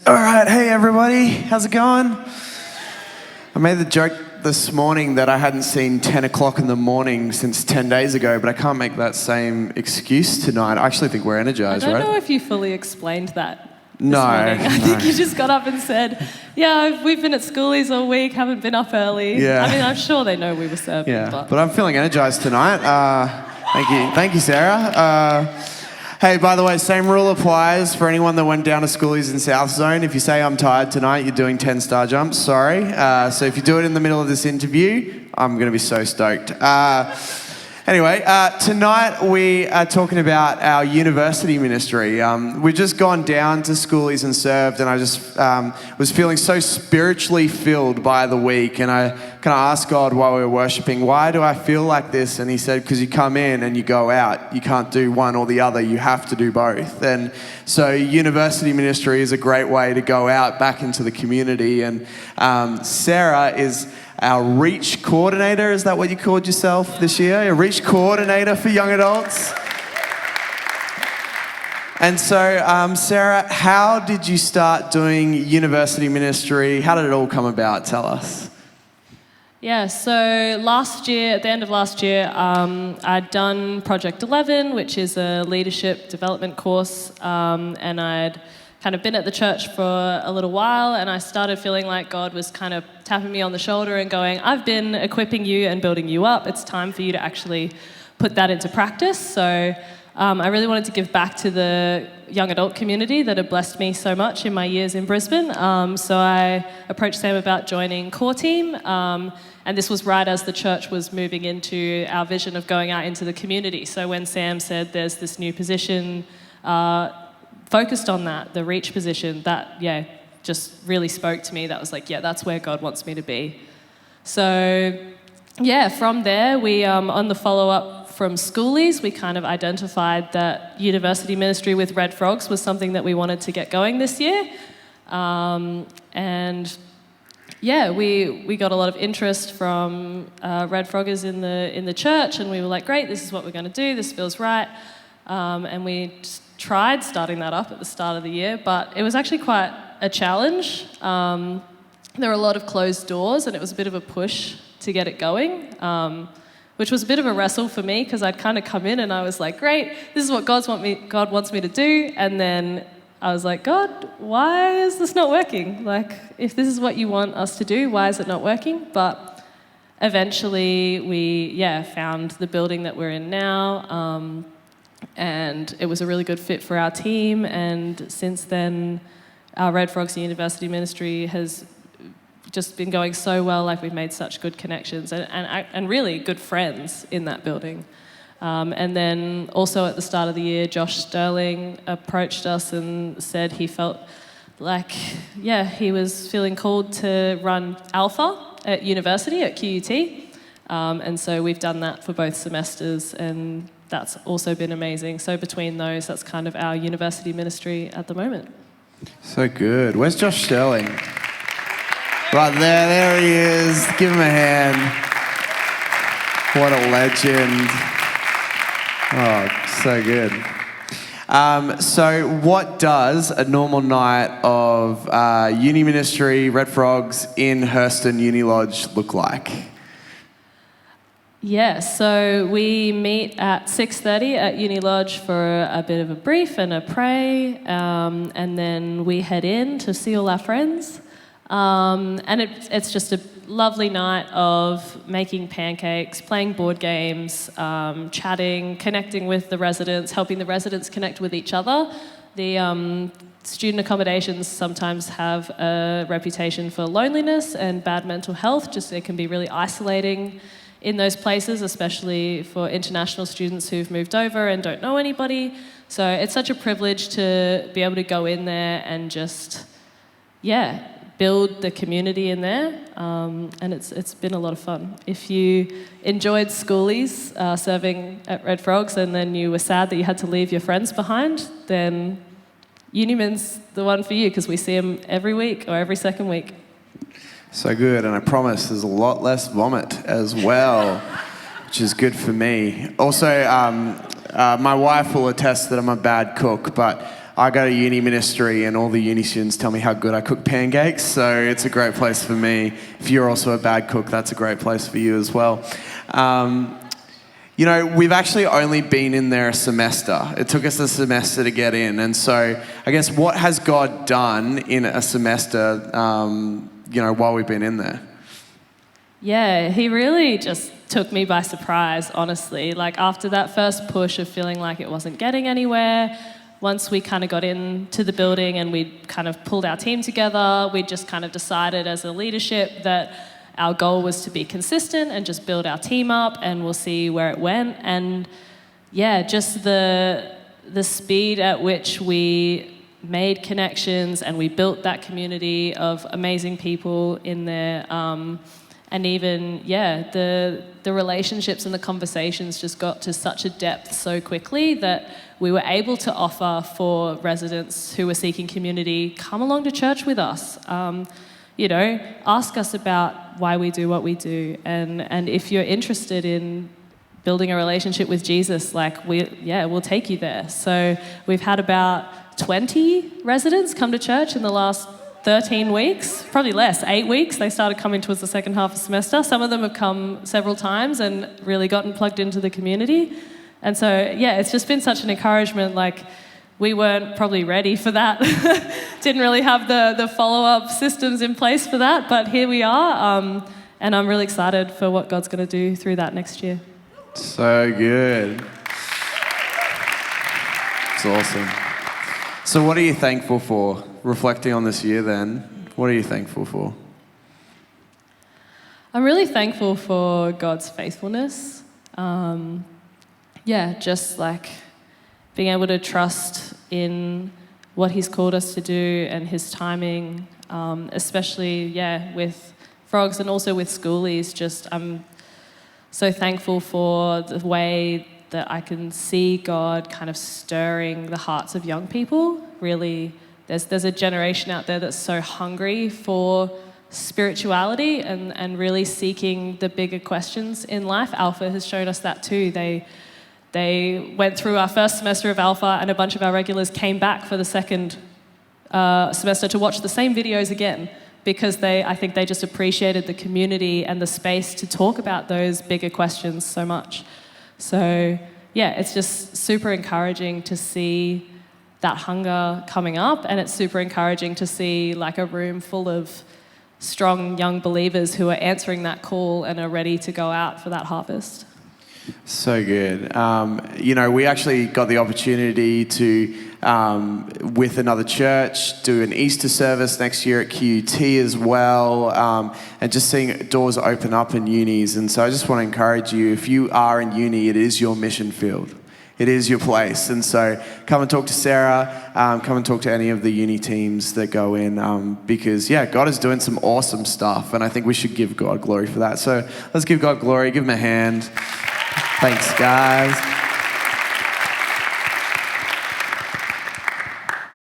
All right, hey everybody, how's it going? I made the joke this morning that I hadn't seen 10 o'clock in the morning since 10 days ago, but I can't make that same excuse tonight. I actually think we're energized, right? I don't know if you fully explained that this No. morning. I think you just got up and said, yeah, we've been at schoolies all week, haven't been up early. Yeah. I mean, I'm sure they know we were serving. Yeah, but I'm feeling energized tonight. Thank you, Sarah. Hey, by the way, same rule applies for anyone that went down to schoolies in South Zone. If you say I'm tired tonight, you're doing 10-star jumps, sorry. So if you do it in the middle of this interview, I'm going to be so stoked. Anyway, tonight we are talking about our university ministry. We've just gone down to schoolies and served, and I just was feeling so spiritually filled by the week. And I kind of asked God while we were worshiping, why do I feel like this? And he said, because you come in and you go out. You can't do one or the other. You have to do both. And so university ministry is a great way to go out back into the community. And Sarah is our Reach Coordinator. Is that what you called yourself this year? A Reach Coordinator for young adults? And so, Sarah, how did you start doing university ministry? How did it all come about? Tell us. Yeah, so last year, at the end of last year, I'd done Project 11, which is a leadership development course, and I'd kind of been at the church for a little while, and I started feeling like God was kind of tapping me on the shoulder and going, I've been equipping you and building you up. It's time for you to actually put that into practice. So I really wanted to give back to the young adult community that had blessed me so much in my years in Brisbane. So I approached Sam about joining core team, and this was right as the church was moving into our vision of going out into the community. So when Sam said there's this new position focused on that, the reach position, that, just really spoke to me. That was like, that's where God wants me to be. So, from there, we, on the follow-up from schoolies, we kind of identified that university ministry with Red Frogs was something that we wanted to get going this year. We got a lot of interest from Red Froggers in the church, and we were like, great, this is what we're going to do, this feels right. And we tried starting that up at the start of the year, but it was actually quite a challenge. There were a lot of closed doors, and it was a bit of a push to get it going, which was a bit of a wrestle for me, because I'd kind of come in and I was like, great, this is what God wants me to do, and then I was like, God, why is this not working? Like, if this is what you want us to do, why is it not working? But eventually we, found the building that we're in now, and it was a really good fit for our team, and since then our Red Frogs University Ministry has just been going so well. Like, we've made such good connections and really good friends in that building. And then also at the start of the year, Josh Sterling approached us and said he felt like, he was feeling called to run Alpha at university at QUT. And so we've done that for both semesters, and that's also been amazing. So between those, that's kind of our university ministry at the moment. So good. Where's Josh Sterling? Right there he is. Give him a hand. What a legend. Oh, so good. So what does a normal night of uni ministry, Red Frogs in Hurston Uni Lodge look like? Yeah, so we meet at 6:30 at Uni Lodge for a bit of a brief and a pray, and then we head in to see all our friends. And it's just a lovely night of making pancakes, playing board games, chatting, connecting with the residents, helping the residents connect with each other. The student accommodations sometimes have a reputation for loneliness and bad mental health. Just it can be really isolating in those places, especially for international students who've moved over and don't know anybody. So it's such a privilege to be able to go in there and just, build the community in there. And it's been a lot of fun. If you enjoyed schoolies serving at Red Frogs and then you were sad that you had to leave your friends behind, then Unimin's the one for you, because we see them every week or every second week. So good, and I promise there's a lot less vomit as well, which is good for me. Also, my wife will attest that I'm a bad cook, but I go to Uni Ministry and all the uni students tell me how good I cook pancakes, so it's a great place for me. If you're also a bad cook, that's a great place for you as well. You know, we've actually only been in there a semester. It took us a semester to get in, and so I guess what has God done in a semester, you know, while we've been in there? Yeah, he really just took me by surprise, honestly. Like after that first push of feeling like it wasn't getting anywhere, once we kind of got into the building and we kind of pulled our team together, we just kind of decided as a leadership that our goal was to be consistent and just build our team up, and we'll see where it went. And yeah, just the speed at which we made connections and we built that community of amazing people in there. And even, yeah, the relationships and the conversations just got to such a depth so quickly that we were able to offer for residents who were seeking community, come along to church with us. You know, ask us about why we do what we do. And if you're interested in building a relationship with Jesus, like we'll take you there. So we've had about 20 residents come to church in the last 13 weeks, probably less, 8 weeks. They started coming towards the second half of the semester. Some of them have come several times and really gotten plugged into the community. And so, yeah, it's just been such an encouragement. Like, we weren't probably ready for that. Didn't really have the follow-up systems in place for that, but here we are. And I'm really excited for what God's going to do through that next year. So good. It's awesome. So what are you thankful for? Reflecting on this year then, what are you thankful for? I'm really thankful for God's faithfulness. Just like being able to trust in what he's called us to do and his timing, especially, with frogs and also with schoolies. Just I'm so thankful for the way that I can see God kind of stirring the hearts of young people. Really, there's a generation out there that's so hungry for spirituality and really seeking the bigger questions in life. Alpha has shown us that too. They went through our first semester of Alpha, and a bunch of our regulars came back for the second semester to watch the same videos again, because I think they just appreciated the community and the space to talk about those bigger questions so much. So yeah, it's just super encouraging to see that hunger coming up, and it's super encouraging to see like a room full of strong young believers who are answering that call and are ready to go out for that harvest. So good. You know, we actually got the opportunity to, with another church, do an Easter service next year at QUT as well, and just seeing doors open up in unis. And so I just want to encourage you, if you are in uni, it is your mission field. It is your place. And so come and talk to Sarah, come and talk to any of the uni teams that go in, because, God is doing some awesome stuff, and I think we should give God glory for that. So let's give God glory, give him a hand. Thanks, guys.